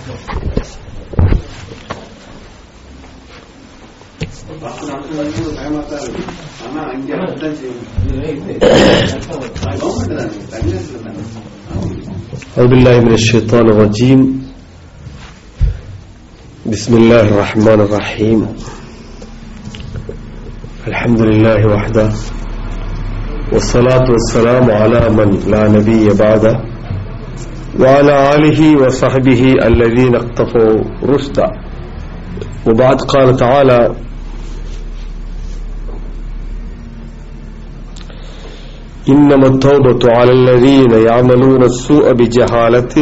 أعوذ بالله من الشيطان الرجيم. بسم الله الرحمن الرحيم. الحمد لله وحده والصلاة والسلام على من لا نبي بعده وعلى آله وصحبه الذين اقتفوا رشدا. وبعد قال تعالى: إنما التوبة على الذين يعملون السوء بجهالة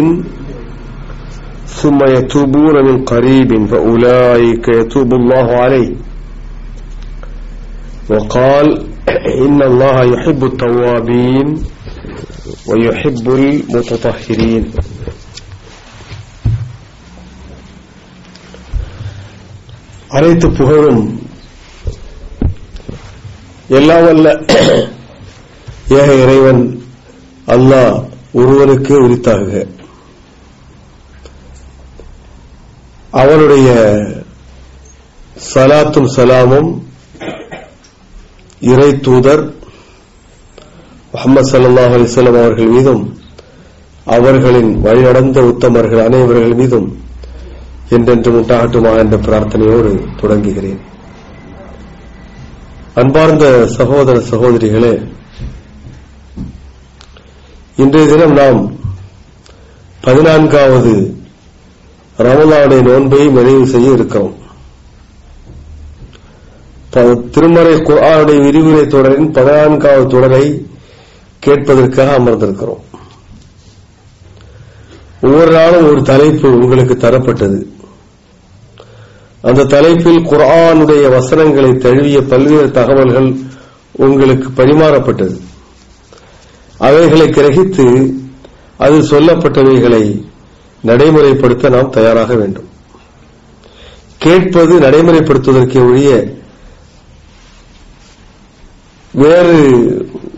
ثم يتوبون من قريب فأولئك يتوب الله عليه. وقال: إن الله يحب التوابين ويحب المتطهرين. அனைத்து புகழும் எல்லாம் வல்ல ஏக இறைவன் அல்லாஹ் ஒருவனுக்கே உரித்தாக. அவனுடைய சலாத்தும் சலாமும் இறை தூதர் முஹம்மது ஸல்லல்லாஹு அலைஹி வஸல்லம் அவர்கள் மீதும் அவர்களின் வழிநடந்த உத்தமர்கள் அனைவர்கள் மீதும் என்றென்றும் உண்டாகட்டுமா என்ற பிரார்த்தனையோடு தொடங்குகிறேன். அன்பார்ந்த சகோதர சகோதரிகளே, இன்றைய தினம் நாம் 14வது ரமலானுடைய நோன்பை நிறைவு செய்ய இருக்கிறோம். திருமறை குர்ஆனுடைய விரிவுரை தொடரின் 14வது தொடரை கேட்பதற்காக அமர்ந்திருக்கிறோம். ஒவ்வொரு நாளும் ஒரு தலைப்பு உங்களுக்கு தரப்பட்டது. அந்த தலைப்பில் குர்ஆனுடைய வசனங்களை தழுவிய பல்வேறு தகவல்கள் உங்களுக்கு பரிமாறப்பட்டது. அவைகளை கிரகித்து அதில் சொல்லப்பட்டவைகளை நடைமுறைப்படுத்த நாம் தயாராக வேண்டும். கேட்பது நடைமுறைப்படுத்துவதற்கு ஒழிய வேறு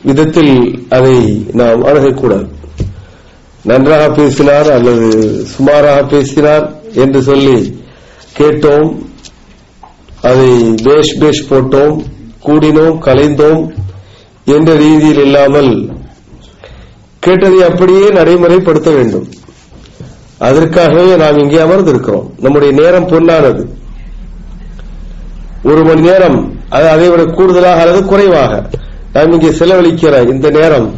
விதத்தில் அதை நாம் அணுகக்கூடாது. நன்றாக பேசினார் அல்லது சுமாராக பேசினார் என்று சொல்லி கேட்டோம், அதை பேஷ் போட்டோம், கூடினோம், கலைந்தோம் என்ற ரீதியில் இல்லாமல் கேட்டதை அப்படியே நடைமுறைப்படுத்த வேண்டும். அதற்காகவே நாம் இங்கே அமர்ந்திருக்கிறோம். நம்முடைய நேரம் பொன்னானது. 1 மணி நேரம் அதை விட கூடுதலாக அல்லது குறைவாக நாம் இங்கே செலவழிக்கிற இந்த நேரம்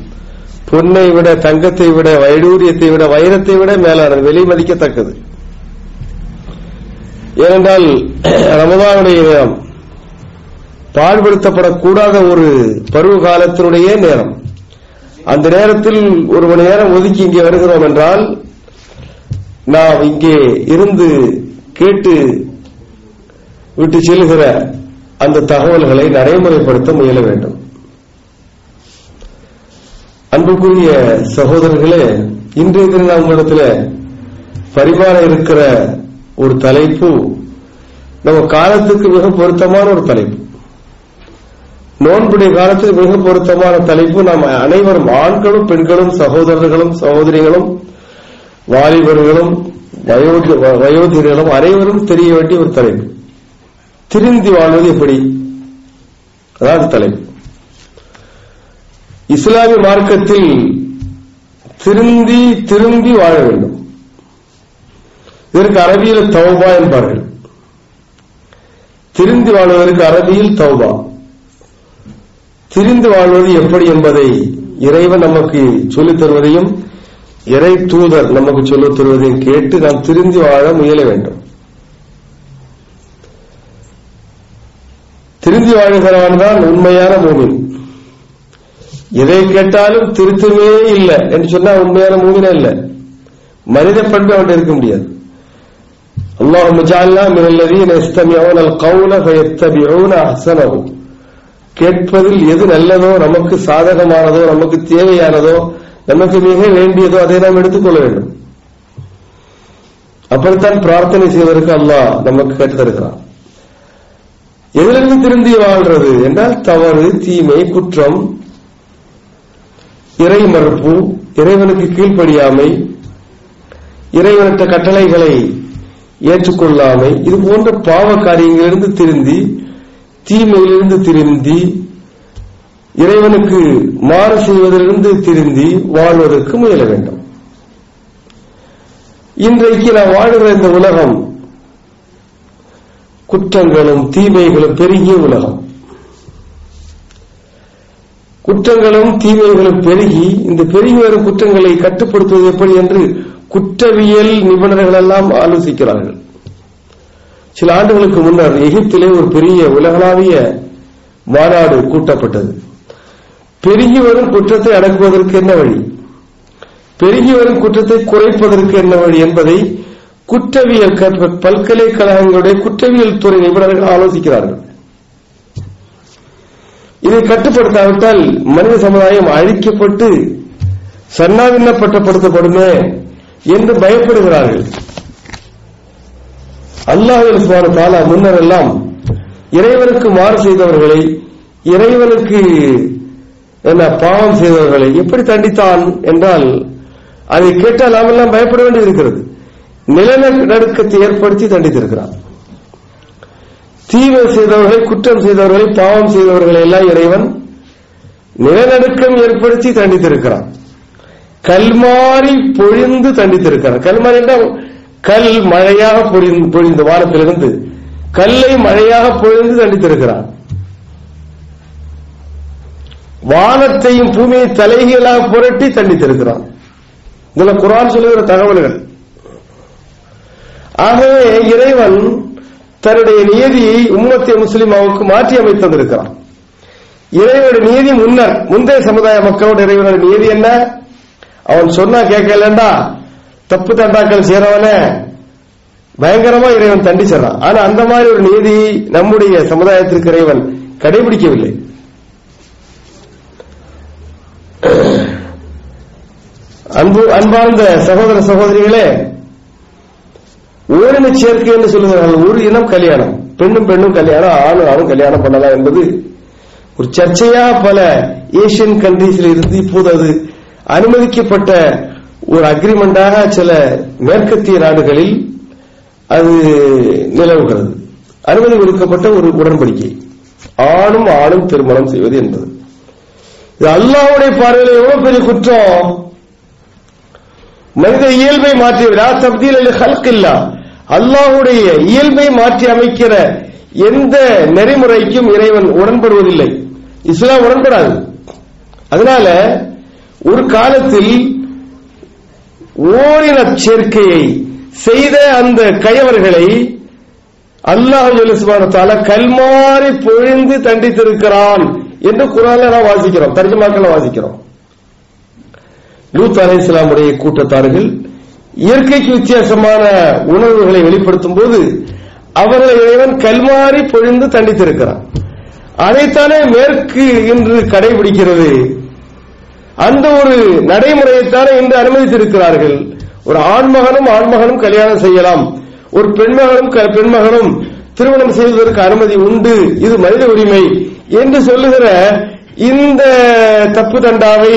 பொன்னை விட, தங்கத்தை விட, வைடூரியத்தை விட, வைரத்தை விட மேலானது, விலை மதிக்கத்தக்கது. ஏனென்றால் ரமலானுடைய நேரம் பாழ்படுத்தப்படக்கூடாத ஒரு பருவ காலத்தினுடைய நேரம். அந்த நேரத்தில் 1 மணி நேரம் ஒதுக்கி இங்கே வருகிறோம் என்றால் நாம் இங்கே இருந்து கேட்டு விட்டு செல்கிற அந்த தகவல்களை நடைமுறைப்படுத்த முயல வேண்டும். அன்புக்குரிய சகோதரர்களே, இன்றைய தினம் நாம் உங்களிடத்தில் பரிமாற இருக்கிற ஒரு தலைப்பு நம்ம காலத்துக்கு மிக பொருத்தமான ஒரு தலைப்பு. நோன்புடைய காலத்துக்கு மிக பொருத்தமான தலைப்பு. நாம் அனைவரும், ஆண்களும் பெண்களும், சகோதரர்களும் சகோதரிகளும், வாலிபர்களும் வயோதிகர்களும் அனைவரும் தெரிய வேண்டிய ஒரு தலைப்பு. திருந்தி வாழ்வது எப்படி, அதாவது தலைப்பு. இஸ்லாமிய மார்க்கத்தில் திரும்பி வாழ வேண்டும். இதற்கு அரபியில் தௌபா என்பார்கள். திருந்தி வாழ்வதற்கு அரபியில் தௌபா. திரிந்து வாழ்வது எப்படி என்பதை இறைவன் நமக்கு சொல்லித் தருவதையும் இறை தூதர் நமக்கு சொல்லித் தருவதையும் கேட்டு நாம் திருந்தி வாழ முயல வேண்டும். திருந்தி வாழ்கிறவன் தான் உண்மையான மூமின். எதை கேட்டாலும் திருத்தமே இல்லை என்று சொன்னா உண்மையான மூமினே இல்லை. மனித பண்பு அவன் இருக்க முடியாது. அல்லாஹும்ம ஜஅல்னா மினல்லதீன யஸ்தமிஊன அல்-கௌல ஃபயத்தபிஊன அஹ்ஸனஹு. கேட்பதில் எது நல்லதோ, நமக்கு சாதகமானதோ, நமக்கு தேவையானதோ, நமக்கு மிக வேண்டியதோ அதை நாம் எடுத்துக்கொள்ள வேண்டும். அப்படித்தான் பிரார்த்தனை செய்வதற்கு அல்லாஹ் நமக்கு கேட்டு தருகிறான். எதிலிருந்து திருந்தி வாழ்றது என்றால் தவறு, தீமை, குற்றம், இறை மறுப்பு, இறைவனுக்கு கீழ்ப்படியாமை, இறைவனற்ற கட்டளைகளை ஏற்றுக்கொள்ளாமை, இது போன்ற பாவ காரியங்களிலிருந்து திருந்தி, தீமையிலிருந்து திருந்தி, இறைவனுக்கு மாறு செய்வதிலிருந்து திருந்தி வாழ்வதற்கு முயல வேண்டும். இன்றைக்கு நாம் வாழுகிற இந்த உலகம் குற்றங்களும் தீமைகளும் பெருகிய உலகம். குற்றங்களும் தீமைகளும் பெருகி, இந்த பெருகி வரும் குற்றங்களை கட்டுப்படுத்துவது எப்படி என்று குற்றவியல் நிபுணர்கள் எல்லாம் ஆலோசிக்கிறார்கள். சில ஆண்டுகளுக்கு முன்னர் எகிப்திலே ஒரு பெரிய உலகளாவிய மாநாடு கூட்டப்பட்டது. பெருகி வரும் குற்றத்தை அடக்குவதற்கு என்ன வழி, பெருகி வரும் குற்றத்தை குறைப்பதற்கு என்ன வழி என்பதை குற்றவியல் பல்கலைக்கழகங்களுடைய குற்றவியல் துறை நிபுணர்கள் ஆலோசிக்கிறார்கள். இதை கட்டுப்படுத்தாவிட்டால் மனித சமுதாயம் அழிக்கப்பட்டு சன்னாவின்னப்படுத்தப்படுமே என்று பயப்படுகிறார்கள். அல்லாஹ் சுப்ஹானஹு வ தஆலா முன்னர் எல்லாம் இறைவனுக்கு மாறு செய்தவர்களை, இறைவனுக்கு பாவம் செய்தவர்களை எப்படி தண்டித்தான் என்றால், அதை கேட்டால் நாம் எல்லாம் பயப்பட வேண்டியிருக்கிறது. நிலநடுக்கத்தை ஏற்படுத்தி தண்டித்திருக்கிறார். தீமை செய்தவர்களை, குற்றம் செய்தவர்களை, பாவம் செய்தவர்களை எல்லாம் இறைவன் நிலநடுக்கம் ஏற்படுத்தி தண்டித்திருக்கிறான். கல்மாரி பொழிந்து தண்டித்திருக்கிறான். கல்மாரி என்றால் கல் மழையாக பொழிந்து, வானத்திலிருந்து கல்லை மழையாக பொழிந்து தண்டித்திருக்கிறான். வானத்தையும் பூமியை தலைகீழாக புரட்டி தண்டித்திருக்கிறான். இதெல்லாம் குர்ஆன் சொல்லுகிற தகவல்கள். ஆகவே இறைவன் தன்னுடைய நியதியை உம்மத்தே முஸ்லிமாவுக்கு மாற்றி அமைத்திருக்கிறான். இறைவனுடைய நியதி முந்தைய சமுதாய மக்களோட இறைவனுடைய நியதி என்ன? அவன் சொன்னா கேட்கலண்டா தப்பு தண்டாக்கள் செய்யறவன பயங்கரமா இறைவன் தண்டிச்சிடறான். ஆனா அந்த மாதிரி ஒரு நியதி நம்முடைய சமுதாயத்திற்கு இறைவன் கடைபிடிக்கவில்லை. அன்பார்ந்த சகோதர சகோதரிகளே, ஓரின சேர்க்கை என்று சொல்லுகிறார்கள். ஒரு இனம் கல்யாணம், பெண்ணும் பெண்ணும் கல்யாணம், ஆணும் ஆணும் கல்யாணம் பண்ணலாம் என்பது ஒரு சர்ச்சையா பல ஏசியன் கண்ட்ரீஸில் இருந்து இப்போது அது அனுமதிக்கப்பட்ட ஒரு அக்ரிமெண்டாக சில மேற்கத்திய நாடுகளில் அது நிலவுகிறது. அனுமதி கொடுக்கப்பட்ட ஒரு உடன்படிக்கை, ஆணும் ஆணும் திருமணம் செய்வது என்பது. இது அல்லாஹ்வுடைய பார்வையில் எவ்வளவு பெரிய குற்றம்! மனித இயல்பை மாற்றிவிட தப்தீல் ஹல்கில்லா, அல்லாஹ்வுடைய இயல்பை மாற்றி அமைக்கிற எந்த நெறிமுறைக்கும் இறைவன் உடன்படுவதில்லை. இஸ்லாம் உடன்படாது. அதனால ஒரு காலத்தில் ஓரின சேர்க்கையை செய்த அந்த கயவர்களை அல்லாஹ் சுப்ஹானஹு வ தஆலா கல்மாரி பொழிந்து தண்டித்திருக்கிறான் என்று குர்ஆன்ல நாம் வாசிக்கிறோம், தர்ஜுமாக்களை வாசிக்கிறோம். லூத் அலைஹிஸ்ஸலாமுடைய கூட்டத்தார்கள் இயற்கைக்கு வித்தியாசமான உணர்வுகளை வெளிப்படுத்தும் போது அவர்களை இறைவன் கல்மாரி பொழிந்து தண்டித்திருக்கிறான். அதைத்தானே மேற்கு இன்று கடைபிடிக்கிறது. அந்த ஒரு நடைமுறையைத்தானே இன்று அனுமதித்திருக்கிறார்கள். ஒரு ஆண்மகனும் கல்யாணம் செய்யலாம், ஒரு பெண்மகனும் திருமணம் செய்வதற்கு அனுமதி உண்டு, இது மனித உரிமை என்று சொல்லுகிற இந்த தப்பு தண்டாவை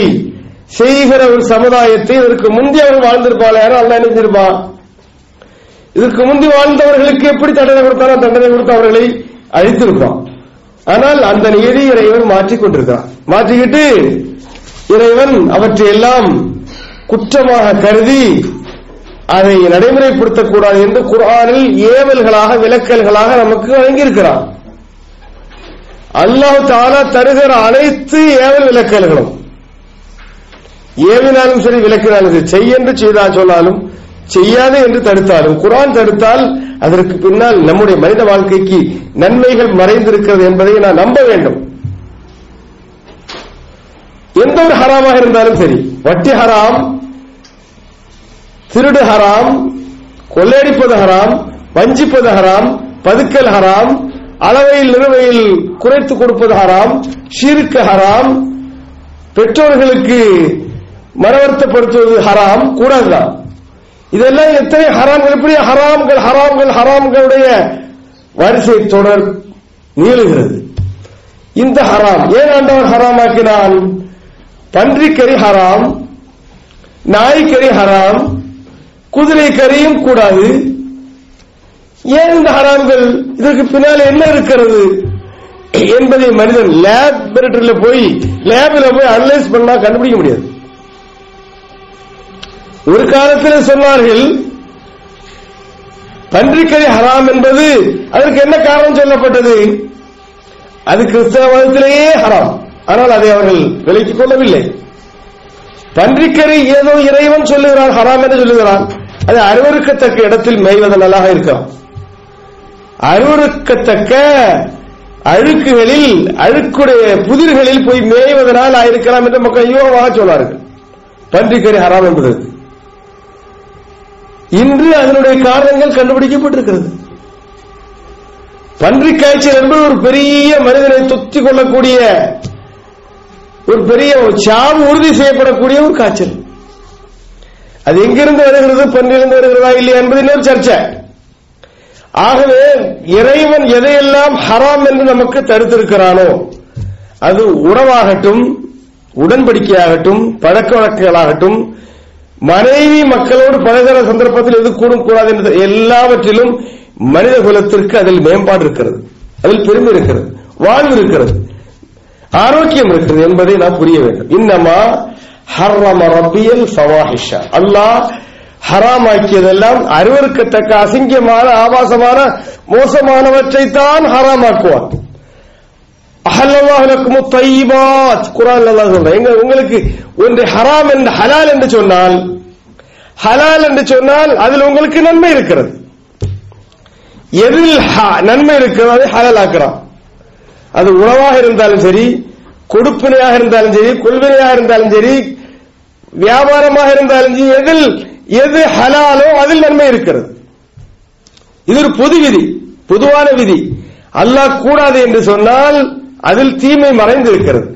செய்கிற ஒரு சமுதாயத்தை இதற்கு முந்தி அவர் வாழ்ந்திருப்பாள். யாரும் அல்ல நினைச்சிருப்பான். இதற்கு முந்தி வாழ்ந்தவர்களுக்கு எப்படி தண்டனை கொடுத்தாலும் தண்டனை கொடுத்து அவர்களை அழித்திருப்பான். ஆனால் அந்த நியதி இறைவன் மாற்றிக் கொண்டிருக்கிறான். மாற்றிக்கிட்டு இறைவன் அவற்றையெல்லாம் குற்றமாக கருதி அதை நடைமுறைப்படுத்தக்கூடாது என்று குர்ஆனில் ஏவல்களாக விலக்கல்களாக நமக்கு வழங்கியிருக்கிறான். அல்லாஹ் தஆலா தருகிற அனைத்து ஏவல் விலக்கல்களும், ஏவினாலும் சரி விலக்கினாலும் சரி, செய்யென்று செய்தால் சொன்னாலும் செய்யாது என்று தடுத்தாலும், குர்ஆன் தடுத்தால் அதற்கு பின்னால் நம்முடைய மனித வாழ்க்கைக்கு நன்மைகள் மறைந்திருக்கிறது என்பதை நான் நம்ப வேண்டும். எந்த ஒரு ஹராமாக இருந்தாலும் சரி, வட்டி ஹராம், திருடு ஹராம், கொள்ளையடிப்பது ஹராம், வஞ்சிப்பது ஹராம், பதுக்கல் ஹராம், அளவையில் நிறுவையில் குறைத்து கொடுப்பது ஹராம், ஷிர்க் ஹராம், பெற்றோர்களுக்கு மனவர்த்தப்படுத்துவது ஹராம், கூடாதுதான். இதெல்லாம் எத்தனை ஹராம்கள், எப்படி ஹராம்களுடைய வரிசை தொடர் நீளுகிறது. இந்த ஹராம் ஏன் ஆண்டவன் ஹராமாக்கினான்? பன்றிக்கறி ஹராம், நாய்க்கறி ஹராம், குதிரை கறியும் கூடாது. ஏன் இந்த ஹராம்கள்? இதற்கு பின்னால் என்ன இருக்கிறது என்பதை மனிதன் லேபரேட்டரியில போய் அனலைஸ் பண்ணா கண்டுபிடிக்க முடியாது. ஒரு காலத்தில் சொன்னார்கள் பன்றிக்கறி ஹராம் என்பது, அதற்கு என்ன காரணம் சொல்லப்பட்டது? அது கிறிஸ்தவ மதத்திலேயே ஹராம். ஆனால் அதை அவர்கள் விலக்கிக் கொள்ளவில்லை. பன்றிக்கறி ஏதோ இறைவன் சொல்லுகிறான் ஹராம் என்று சொல்லுகிறான், அது அருவருக்கத்தக்க இடத்தில் மேய்வது நல்லாக இருக்கலாம். அருவருக்கத்தக்க அழுக்குகளில், அழுக்குடைய புதிர்களில் போய் மேய்வதனால் ஆயிருக்கலாம் என்று மக்கள் யோகமாக சொன்னார்கள். பன்றிக்கறி ஹராம் என்பது இன்று அதனுடைய காரணங்கள் கண்டுபிடிக்கப்பட்டிருக்கிறது. பன்றி காய்ச்சல் என்பது ஒரு பெரிய மனிதனை தொத்திக் கொள்ளக்கூடிய, ஒரு பெரிய சாவு உறுதி செய்யப்படக்கூடிய ஒரு காய்ச்சல். அது எங்கிருந்து வருகிறது, பன்றியிலிருந்து வருகிறதா இல்லையா என்பது இன்னொரு சர்ச்சை. ஆகவே இறைவன் எதையெல்லாம் ஹராம் என்று நமக்கு தடுத்திருக்கிறானோ, அது உணவாகட்டும், உடன்படிக்கையாகட்டும், பழக்க வழக்குகளாகட்டும், மனைவி மக்களோடு பழகிற சந்தர்ப்பத்தில் எது கூடும் கூடாது என்ற எல்லாவற்றிலும் மனித குலத்திற்கு அதில் மேம்பாடு இருக்கிறது, அதில் பெருமை இருக்கிறது, வாழ்வு இருக்கிறது, ஆரோக்கியம் இருக்கிறது என்பதை நாம் புரிய வேண்டும். இன்னமா ஹர்ரம ரப்பியல் ஃபவாஹிஷ, அல்லாஹ் ஹராமாக்கியதெல்லாம் அருவருக்கத்தக்க அசிங்கமான, ஆபாசமான, மோசமானவற்றை தான் ஹராமாக்குவான். அஹல்லல்லாஹு லக்கும் தையிபாத், குர்ஆன்ல அல்லாஹ் சொல்றான், உங்களுக்கு ஒன்று ஹராம் என்று ஹலால் என்று சொன்னால், ஹலால் என்று சொன்னால் அதில் உங்களுக்கு நன்மை இருக்கிறது. எதில் நன்மை இருக்கிறது அதை ஹலால் ஆக்குறான். அது உணவாக இருந்தாலும் சரி, கொடுப்பினையாக இருந்தாலும் சரி, கொள்வினையாக இருந்தாலும் சரி, வியாபாரமாக இருந்தாலும் சரி, எது ஹலாலோ அதில் நன்மை இருக்கிறது. இது ஒரு பொது விதி, பொதுவான விதி. அல்லாஹ் கூடாது என்று சொன்னால் அதில் தீமை மறைந்து இருக்கிறது.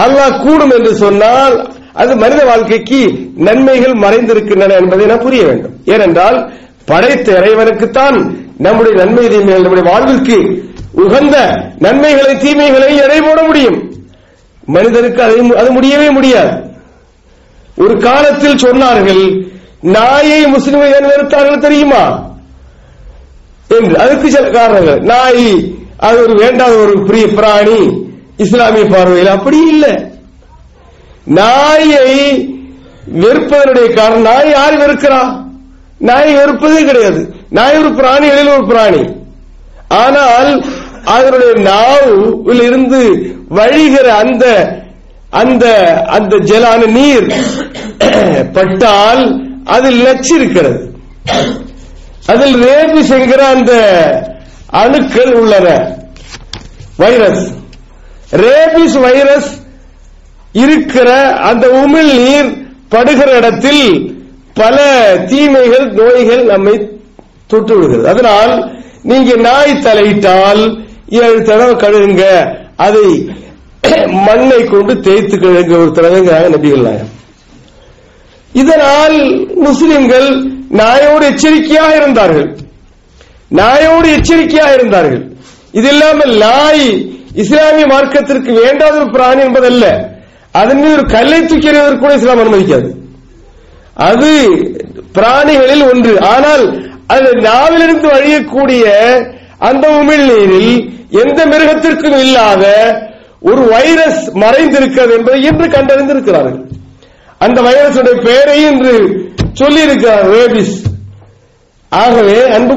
அல்லாஹ் கூடும் என்று சொன்னால் அது மனித வாழ்க்கைக்கு நன்மைகள் மறைந்திருக்கின்றன என்பதை நாம் புரிய வேண்டும். ஏனென்றால் படைத்த இறைவனுக்குத்தான் நம்முடைய நன்மை தீமைகள், நம்முடைய வாழ்விற்கு உகந்த நன்மைகளை தீமைகளை எடை போட முடியும். மனிதனுக்கு அது முடியவே முடியாது. ஒரு காலத்தில் சொன்னார்கள், நாயை முஸ்லிம்கள் வெறுத்தார்கள் தெரியுமா என்று. அதுக்கு சில காரணங்கள். நாய் அது ஒரு வேண்டாத ஒரு பிரிய பிராணி இஸ்லாமிய பார்வையில். அப்படி இல்லை. நாயை வெறுப்பதனுடைய காரணம், நாய் யார் வெறுக்கிறா? நாயை வெறுப்பதே கிடையாது. நாய் ஒரு பிராணிகளில் ஒரு பிராணி. ஆனால் அதனுடைய நாவில் இருந்து வழிகிற அந்த ஜலான நீர் பட்டால் அதில் நச்சு இருக்கிறது. அதில் ரேபிஸ் என்கிற அந்த அணுக்கள் உள்ளன, வைரஸ். ரேபிஸ் வைரஸ் இருக்கிற அந்த உமிழ் நீர் படுகிற இடத்தில் பல தீமைகள், நோய்கள் நம்மை தொற்று விடுகிறது. அதனால் நீங்க நாய் தலையிட்டால் 7 தடவை கழுகுங்க, அதை மண்ணை கொண்டு தேய்த்து கழுகுங்க ஒரு தடவைங்கிறாங்க நபிகள் நாயகம். இதனால் முஸ்லிம்கள் நாயோடு எச்சரிக்கையாக இருந்தார்கள். இது இல்லாமல் நாய் இஸ்லாமிய மார்க்கத்திற்கு வேண்டாத ஒரு பிராணி என்பதல்ல. அதன் மீது ஒரு கல்லை தூக்கி எறிவதற்கு கூட இஸ்லாம் அனுமதிக்காது. அது பிராணிகளில் ஒன்று. ஆனால் அது நாவிலிருந்து வழியக்கூடிய அந்த உமிழ் நீரில் எந்த மிருகத்திற்கும் இல்லாத ஒரு வைரஸ் மறைந்திருக்கிறது என்பதை இன்று கண்டறிந்திருக்கிறார்கள். அந்த வைரசுடைய பெயரை இன்று சொல்லி இருக்கிறார், ரேபிஸ். ஆகவே அன்பு